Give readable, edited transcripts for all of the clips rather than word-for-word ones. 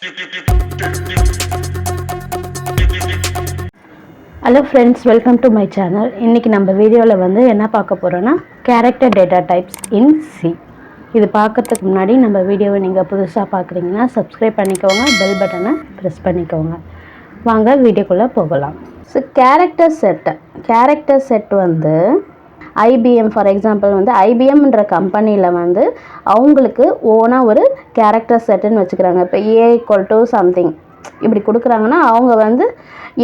Hello friends, welcome to my channel. இன்றைக்கி நம்ம வீடியோவில் வந்து என்ன பார்க்க போகிறோன்னா கேரக்டர் டேட்டா டைப்ஸ் இன் சி. இது பார்க்கறதுக்கு முன்னாடி நம்ம வீடியோவை நீங்கள் புதுசாக பார்க்குறீங்கன்னா சப்ஸ்கிரைப் பண்ணிக்கோங்க, பெல் பட்டனை ப்ரெஸ் பண்ணிக்கோங்க. வாங்க வீடியோக்குள்ளே போகலாம். ஸோ கேரக்டர் செட் வந்து ஐபிஎம் ஃபார் எக்ஸாம்பிள் வந்து ஐபிஎம்ன்ற கம்பெனியில் வந்து அவங்களுக்கு ஓனாக ஒரு கேரக்டர் செட்டுன்னு வச்சுக்கிறாங்க. இப்போ ஏ ஈக்குவல் டு சம்திங் இப்படி கொடுக்குறாங்கன்னா அவங்க வந்து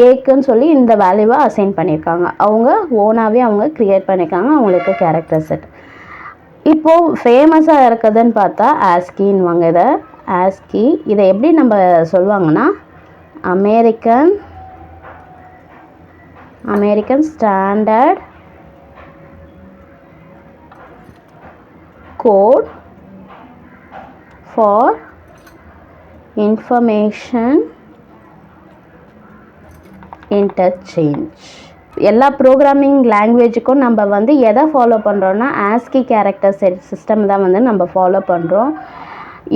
ஏக்குன்னு சொல்லி இந்த வேல்யூவை அசைன் பண்ணியிருக்காங்க. அவங்க ஓனாகவே அவங்க க்ரியேட் பண்ணியிருக்காங்க அவங்களுக்கு கேரக்டர் செட். இப்போது ஃபேமஸாக இருக்குதுன்னு பார்த்தா ஆஸ்கின்வாங்க. ஆஸ்கி இதை எப்படி நம்ம சொல்லுவாங்கன்னா American standard code for information interchange. எல்லா ப்ரோக்ராமிங் லாங்குவேஜுக்கும் நம்ம வந்து எதை ஃபாலோ பண்ணுறோன்னா ஆஸ்கி கேரக்டர் செட் சிஸ்டம் தான் வந்து நம்ம ஃபாலோ பண்ணுறோம்.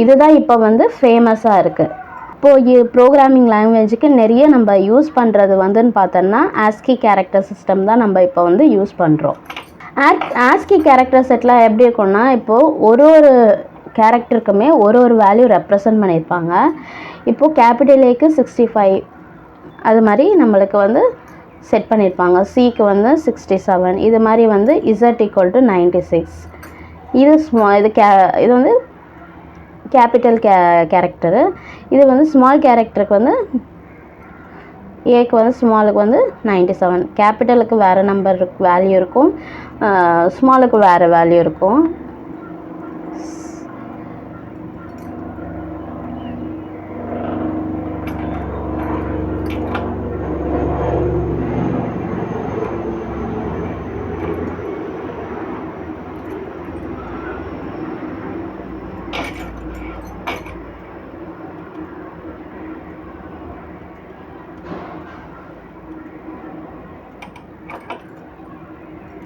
இதுதான் இப்போ வந்து ஃபேமஸாக இருக்குது. இப்போது ப்ரோக்ராமிங் லாங்குவேஜுக்கு நிறைய நம்ம யூஸ் பண்ணுறது வந்துன்னு பார்த்தோன்னா ஆஸ்கி கேரக்டர் சிஸ்டம் தான் நம்ம இப்போ வந்து யூஸ் பண்ணுறோம். ஆஸ்கி கேரக்டர் செட்டில் எப்படி இருக்கும்னா இப்போது ஒரு கேரக்டருக்குமே ஒரு வேல்யூ ரெப்ரசன்ட் பண்ணியிருப்பாங்க. இப்போது கேபிட்டல் ஏக்கு 65 அது மாதிரி நம்மளுக்கு வந்து செட் பண்ணியிருப்பாங்க. சிக்கு வந்து 67, இது மாதிரி வந்து இசட் ஈக்குவல் டு 96. இது இது வந்து கேபிட்டல் கேரக்டரு. இது வந்து ஸ்மால் கேரக்டருக்கு வந்து ஏக்கு வந்து ஸ்மாலுக்கு வந்து 97. கேபிட்டலுக்கு வேறு நம்பர் வேல்யூ இருக்கும், ஸ்மாலுக்கு வேறு வேல்யூ இருக்கும்.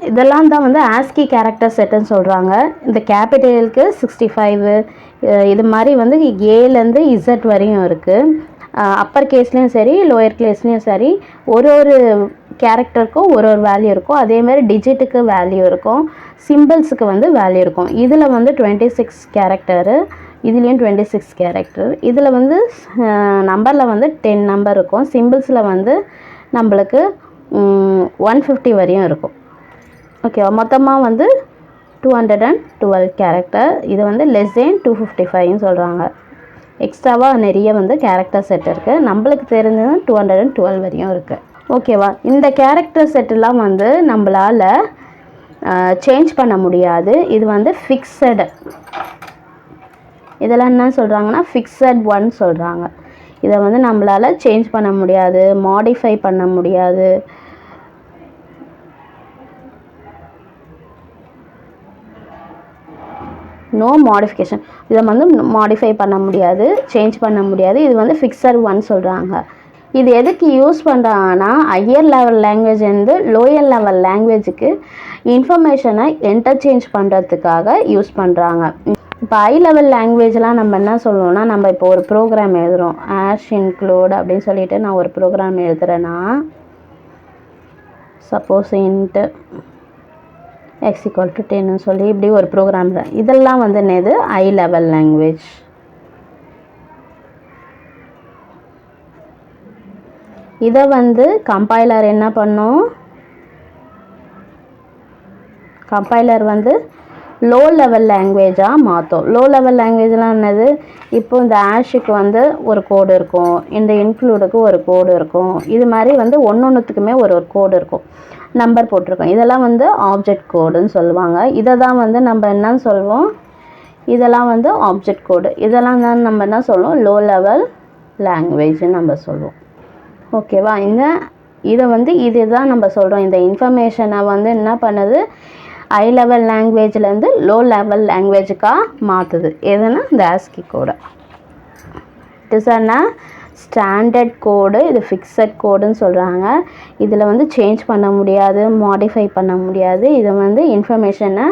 இதெல்லாம் தான் வந்து ஆஸ்கி கேரக்டர் செட்டுன்னு சொல்கிறாங்க. இந்த கேபிட்டலுக்கு 65 இது மாதிரி வந்து ஏலேருந்து இசட் வரையும் இருக்குது. அப்பர் கேஸ்லேயும் சரி லோயர் கேஸ்லேயும் சரி ஒரு கேரக்டருக்கும் ஒரு வேல்யூ இருக்கும். அதேமாதிரி டிஜிட்டுக்கு வேல்யூ இருக்கும், சிம்பிள்ஸுக்கு வந்து வேல்யூ இருக்கும். இதில் வந்து 26 கேரக்டரு, இதுலேயும் 26 கேரக்டர். இதில் வந்து நம்பரில் வந்து 10 நம்பர் இருக்கும். சிம்பிள்ஸில் வந்து நம்மளுக்கு 150 வரையும் இருக்கும். ஓகேவா? மொத்தமாக வந்து 212 கேரக்டர். இது வந்து லெஸ் தேன் 255ன்னு சொல்கிறாங்க. எக்ஸ்ட்ராவாக நிறைய வந்து கேரக்டர் செட் இருக்குது. நம்மளுக்கு தெரிஞ்சது 212 வரையும் இருக்குது. ஓகேவா? இந்த கேரக்டர் செட்டெல்லாம் வந்து நம்மளால் சேஞ்ச் பண்ண முடியாது. இது வந்து ஃபிக்ஸடு. இதெல்லாம் என்ன சொல்கிறாங்கன்னா ஃபிக்ஸட் ஒன் சொல்கிறாங்க. இதை வந்து நம்மளால் சேஞ்ச் பண்ண முடியாது, மாடிஃபை பண்ண முடியாது. No modification. இதை வந்து மாடிஃபை பண்ண முடியாது, சேஞ்ச் பண்ண முடியாது. இது வந்து ஃபிக்ஸட் ஒன் சொல்கிறாங்க. இது எதுக்கு யூஸ் பண்ணுறாங்கன்னா ஹையர் லெவல் லாங்குவேஜ் வந்து லோயர் லெவல் லாங்குவேஜுக்கு இன்ஃபர்மேஷனை இன்டர்சேஞ்ச் பண்ணுறதுக்காக யூஸ் பண்ணுறாங்க. இப்போ ஹை லெவல் லாங்குவேஜ்லாம் நம்ம என்ன சொல்லுவோம்னா, நம்ம இப்போ ஒரு ப்ரோக்ராம் எழுதுகிறோம், ஆஷ் இன்க்ளூட் அப்படின்னு சொல்லிட்டு நான் ஒரு ப்ரோக்ராம் எழுதுகிறேன்னா suppose int x equal to 10ன்னு சொல்லி இப்படி ஒரு ப்ரோக்ராம். இதெல்லாம் வந்து என்னது ஹை லெவல் லாங்குவேஜ். இதை வந்து கம்பைலர் என்ன பண்ணும், கம்பைலர் வந்து லோ லெவல் லாங்குவேஜாக மாற்றும். லோ லெவல் லாங்குவேஜ்லாம் என்னது, இப்போ இந்த ஆஷுக்கு வந்து ஒரு கோடு இருக்கும், இந்த இன்க்ளூடுக்கு ஒரு கோடு இருக்கும். இது மாதிரி வந்து ஒன்றுத்துக்குமே ஒரு கோடு இருக்கும், நம்பர் போட்டிருக்கோம். இதெல்லாம் வந்து ஆப்ஜெக்ட் கோடுன்னு சொல்லுவாங்க. இதை தான் வந்து நம்ம என்னன்னு சொல்லுவோம், இதெல்லாம் வந்து ஆப்ஜெக்ட் கோடு. இதெல்லாம் தான் நம்ம என்ன சொல்லுவோம், லோ லெவல் லாங்குவேஜ்னு நம்ம சொல்லுவோம். ஓகேவா? இதை வந்து இதுதான் நம்ம சொல்கிறோம். இந்த இன்ஃபர்மேஷனை வந்து என்ன பண்ணுது, ஹை லெவல் லாங்குவேஜ்லேருந்து லோ லெவல் லாங்குவேஜுக்காக மாற்றுது. எதுனா இந்த ஆஸ்கி கோடை. இட் இஸ் அ ஸ்டாண்டர்ட் கோடு. இது ஃபிக்ஸட் கோடுன்னு சொல்கிறாங்க. இதில் வந்து சேஞ்ச் பண்ண முடியாது, மாடிஃபை பண்ண முடியாது. இது வந்து இன்ஃபர்மேஷனை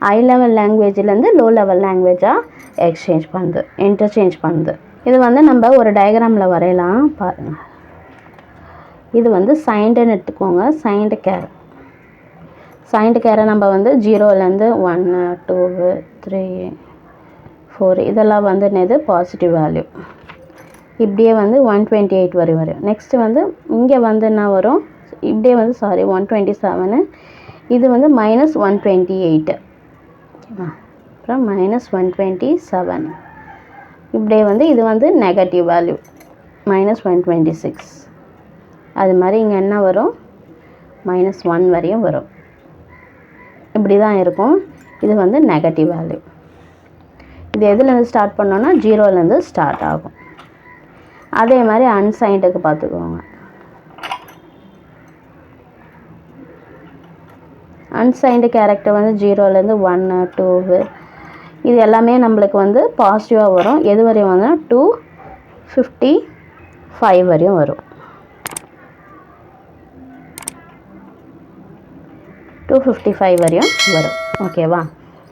ஹை லெவல் லாங்குவேஜ்லேருந்து லோ லெவல் லாங்குவேஜாக இன்டர்சேஞ்ச் பண்ணுது. இது வந்து நம்ம ஒரு டயக்ராமில் வரையலாம் பாருங்கள். இது வந்து சைண்டுன்னு எடுத்துக்கோங்க. சைண்டு கேரை நம்ம வந்து 0லேருந்து 1 2 3 4 இதெல்லாம் வந்து என்னது பாசிட்டிவ் வேல்யூ. இப்படியே வந்து 128 வரும். நெக்ஸ்ட்டு வந்து இங்கே வந்து என்ன வரும், இப்படியே வந்து 127. இது வந்து -128. அப்புறம் -127. இப்படியே வந்து இது வந்து நெகட்டிவ் வேல்யூ -126. அது மாதிரி இங்கே என்ன வரும், -1 வரையும் வரும். இப்படி தான் இருக்கும். இது வந்து நெகட்டிவ் வேல்யூ. இது எதுலேருந்து ஸ்டார்ட் பண்ணோன்னா 0லேருந்து ஸ்டார்ட் ஆகும். அதே மாதிரி அன்சைண்டுக்கு பார்த்துக்கோங்க. அன்சைண்டு கேரக்டர் வந்து 0லேருந்து 1 2 இது எல்லாமே நம்மளுக்கு வந்து பாசிட்டிவாக வரும். எது வரையும் வந்து 255 வரையும் வரும். 255 வரையும் வரும். ஓகேவா?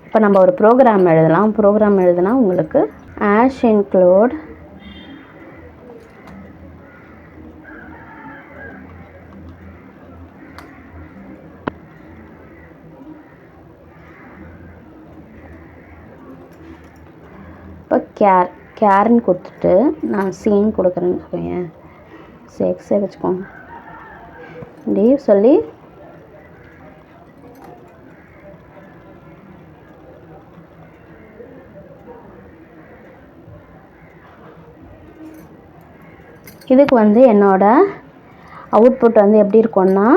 இப்போ நம்ம ஒரு ப்ரோக்ராம் எழுதலாம். ப்ரோக்ராம் எழுதுனா உங்களுக்கு ஆஷ் இன்க்ளூட் இப்போ கேர்ன்னு கொடுத்துட்டு நான் சீன் கொடுக்குறேன்னு வச்சுக்கோங்க. எக்ஸே வச்சுக்கோங்க. இப்படி சொல்லி இதுக்கு வந்து என்னோட அவுட்புட் வந்து எப்படி இருக்கும்னா,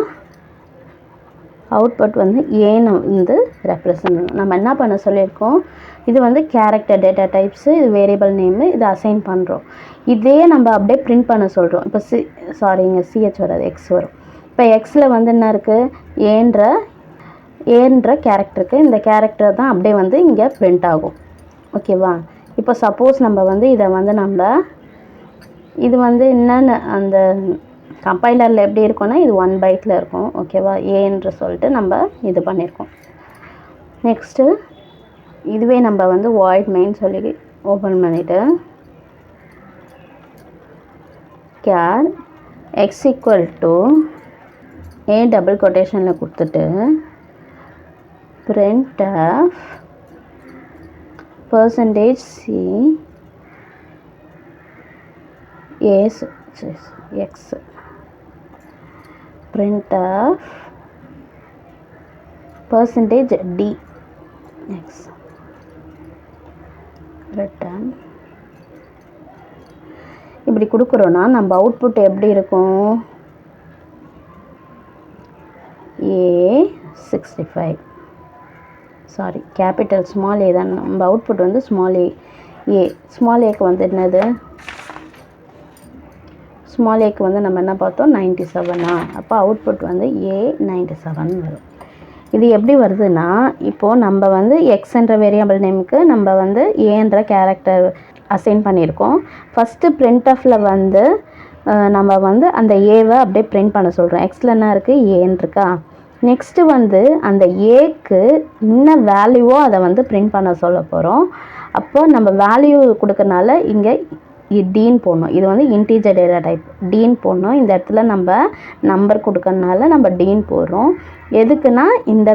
அவுட்புட் வந்து ஏன்னு வந்து ரெப்ரசன்ட் பண்ணணும். நம்ம என்ன பண்ண சொல்லியிருக்கோம், இது வந்து கேரக்டர் டேட்டா டைப்ஸு, இது வேரியபிள் நேமு, இது அசைன் பண்ணுறோம். இதே நம்ம அப்படியே பிரிண்ட் பண்ண சொல்கிறோம். இப்போ இங்கே சிஹெச் வராது, எக்ஸ் வரும். இப்போ எக்ஸில் வந்து என்ன இருக்குது, ஏன்ற கேரக்டருக்கு இந்த கேரக்டர் தான் அப்படியே வந்து இங்கே பிரிண்ட் ஆகும். ஓகேவா? இப்போ சப்போஸ் நம்ம வந்து இதை வந்து இது வந்து என்னென்ன அந்த கம்பைலரில் எப்படி இருக்கும்னா இது 1 பைட்டில் இருக்கும். ஓகேவா? ஏன்று சொல்லிட்டு நம்ம இது பண்ணியிருக்கோம். நெக்ஸ்ட்டு இதுவே நம்ம வந்து வாய்ட் மெயின் சொல்லி ஓப்பன் பண்ணிவிட்டு char X equal to A double கொட்டேஷனில் கொடுத்துட்டு printf %c x printf %d x return. இப்படி கொடுக்குறோன்னா நம்ம அவுட்புட் எப்படி இருக்கும், A65 கேபிட்டல் ஸ்மால் ஏ தான். நம்ம அவுட்புட் வந்து ஸ்மால் ஏக்கு வந்து என்னது, ஸ்மால் ஏக்கு வந்து நம்ம என்ன பார்த்தோம் 97. அப்போ அவுட்புட் வந்து A97 வரும். இது எப்படி வருதுன்னா, இப்போது நம்ம வந்து எக்ஸ்ன்ற வேரியபிள் நேமுக்கு நம்ம வந்து ஏன்ற கேரக்டர் அசைன் பண்ணியிருக்கோம். ஃபஸ்ட்டு பிரிண்ட்எஃப்பில் வந்து நம்ம வந்து அந்த ஏவை அப்படியே பிரிண்ட் பண்ண சொல்கிறோம். எக்ஸில் என்ன இருக்குது, ஏன்னு இருக்கா. நெக்ஸ்ட்டு வந்து அந்த ஏக்கு என்ன வேல்யூவோ அதை வந்து பிரிண்ட் பண்ண சொல்ல போகிறோம். அப்போ நம்ம வேல்யூ கொடுக்கறனால இங்கே டீன் போடணும். இது வந்து இன்டீஜர் டேட்டா டைப், டீன் போடணும். இந்த இடத்துல நம்ம நம்பர் கொடுக்கறனால நம்ம டீன் போடுறோம். எதுக்குன்னா இந்த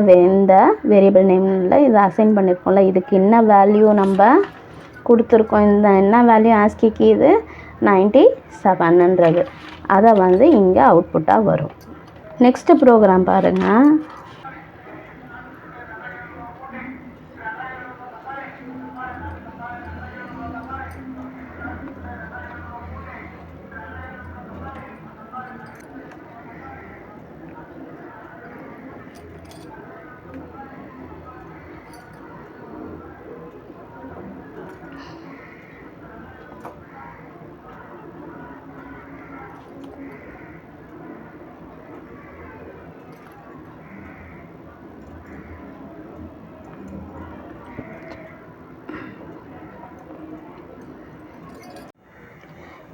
வேரியபிள் நேமில் இதை அசைன் பண்ணியிருக்கோம்ல, இதுக்கு என்ன வேல்யூ நம்ம கொடுத்துருக்கோம், இந்த என்ன வேல்யூ ஆஸ்கிக்கு இது 97ன்றது, அதை வந்து இங்கே அவுட்புட்டாக வரும். நெக்ஸ்ட்டு ப்ரோக்ராம் பாருங்கள்.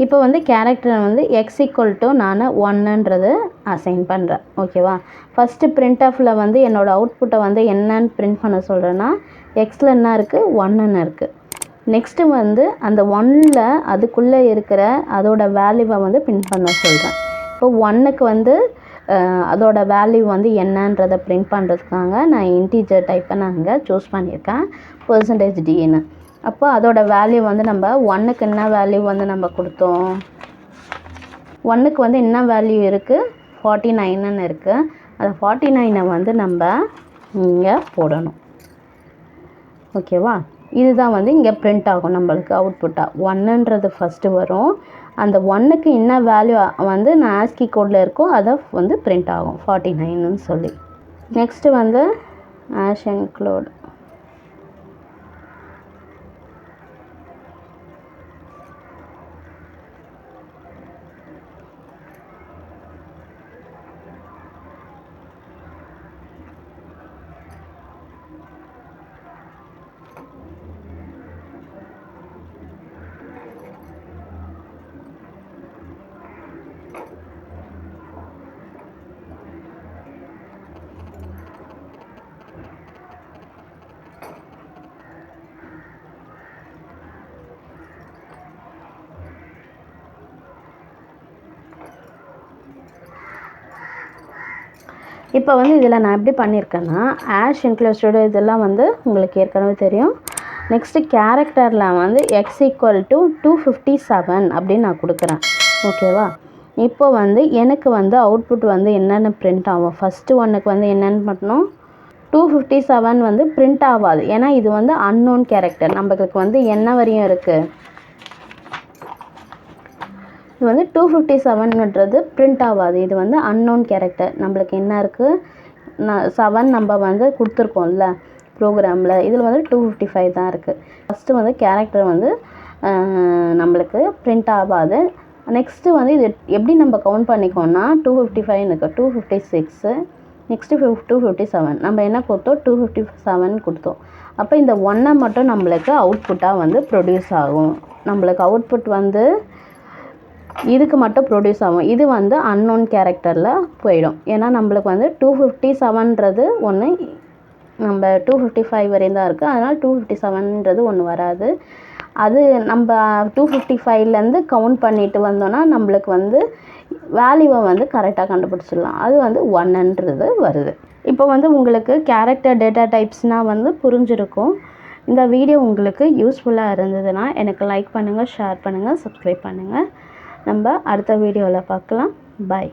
இப்போ வந்து கேரக்டர் வந்து எக்ஸ் ஈக்குவல் டு நான் 1ன்றது அசைன் பண்ணுறேன். ஓகேவா? ஃபஸ்ட்டு பிரிண்ட்எஃப்பில் வந்து என்னோடய அவுட்புட்டை வந்து என்னன்னு பிரிண்ட் பண்ண சொல்கிறேன்னா, எக்ஸில் என்ன இருக்குது 1ன்னு இருக்குது. நெக்ஸ்ட்டு வந்து அந்த 1ல் அதுக்குள்ளே இருக்கிற அதோட வேல்யூவை வந்து பிரிண்ட் பண்ண சொல்கிறேன். இப்போ 1க்கு வந்து அதோட வேல்யூ வந்து என்னன்றதை பிரிண்ட் பண்ணுறதுக்காக நான் இன்டீஜர் டைப்பை நான் இங்கே சூஸ் பண்ணியிருக்கேன் %dன்னு. அப்போ அதோட வேல்யூ வந்து நம்ம 1க்கு என்ன வேல்யூ வந்து நம்ம கொடுத்தோம், 1க்கு வந்து என்ன வேல்யூ இருக்குது, 49ன்னு இருக்குது. அந்த 49ஐ வந்து நம்ம இங்கே போடணும். ஓகேவா? இதுதான் வந்து இங்கே பிரிண்ட் ஆகும் நம்மளுக்கு அவுட்புட்டாக. 1ன்றது ஃபஸ்ட்டு வரும். அந்த 1க்கு என்ன வேல்யூ வந்து நான் ஆஸ்கி கோடில் இருக்கோ அதை வந்து பிரிண்ட் ஆகும் 49ன்னு சொல்லி. நெக்ஸ்ட்டு வந்து ஆஷ் இன்க்ளூட். இப்போ வந்து இதில் நான் எப்படி பண்ணியிருக்கேன்னா ஆஷ் இன்க்ளூடட் இதெல்லாம் வந்து உங்களுக்கு ஏற்கனவே தெரியும். நெக்ஸ்ட்டு கேரக்டரில் வந்து x=257 அப்படின்னு நான் கொடுக்குறேன். ஓகேவா? இப்போ வந்து எனக்கு வந்து அவுட்புட் வந்து என்னென்ன பிரிண்ட் ஆகும், ஃபஸ்ட்டு 1க்கு வந்து என்னென்னு பண்ணணும், 257 வந்து பிரிண்ட் ஆகாது. ஏன்னா இது வந்து அன்னோன் கேரக்டர். நம்மளுக்கு வந்து என்ன வரையும் இருக்குது, இது வந்து 257ன்றது பிரிண்ட் ஆகாது. இது வந்து அன்னோன் கேரக்டர். நம்மளுக்கு என்ன இருக்குது, 7 நம்ம வந்து கொடுத்துருக்கோம்ல ப்ரோக்ராமில், இதில் வந்து 255 தான் இருக்குது. ஃபஸ்ட்டு வந்து கேரக்டர் வந்து நம்மளுக்கு பிரிண்ட் ஆகாது. நெக்ஸ்ட்டு வந்து இது எப்படி நம்ம கவுண்ட் பண்ணிக்கோன்னா 255 இருக்குது, 256, நெக்ஸ்ட்டு 257. நம்ம என்ன கொடுத்தோம், 257 கொடுத்தோம். அப்போ இந்த 1 மட்டும் நம்மளுக்கு அவுட்புட்டாக வந்து ப்ரொடியூஸ் ஆகும். நம்மளுக்கு அவுட்புட் வந்து இதுக்கு மட்டும் ப்ரொடியூஸ் ஆகும். இது வந்து அன்னோன் கேரக்டரில் போயிடும். ஏன்னா நம்மளுக்கு வந்து 257ன்றது ஒன்று, நம்ம 255 வரையும் தான் இருக்குது. அதனால் 257ன்றது ஒன்று வராது. அது நம்ம 255லேருந்து கவுண்ட் பண்ணிட்டு வந்தோன்னா நம்மளுக்கு வந்து வேல்யூவை வந்து கரெக்டாக கண்டுபிடிச்சிடலாம். அது வந்து 1ன்றது வருது. இப்போ வந்து உங்களுக்கு கேரக்டர் டேட்டா டைப்ஸ்னால் வந்து புரிஞ்சிருக்கும். இந்த வீடியோ உங்களுக்கு யூஸ்ஃபுல்லாக இருந்ததுன்னா எனக்கு லைக் பண்ணுங்கள், ஷேர் பண்ணுங்கள், சப்ஸ்கிரைப் பண்ணுங்கள். நம்ம அடுத்த வீடியோவில் பார்க்கலாம். பாய்.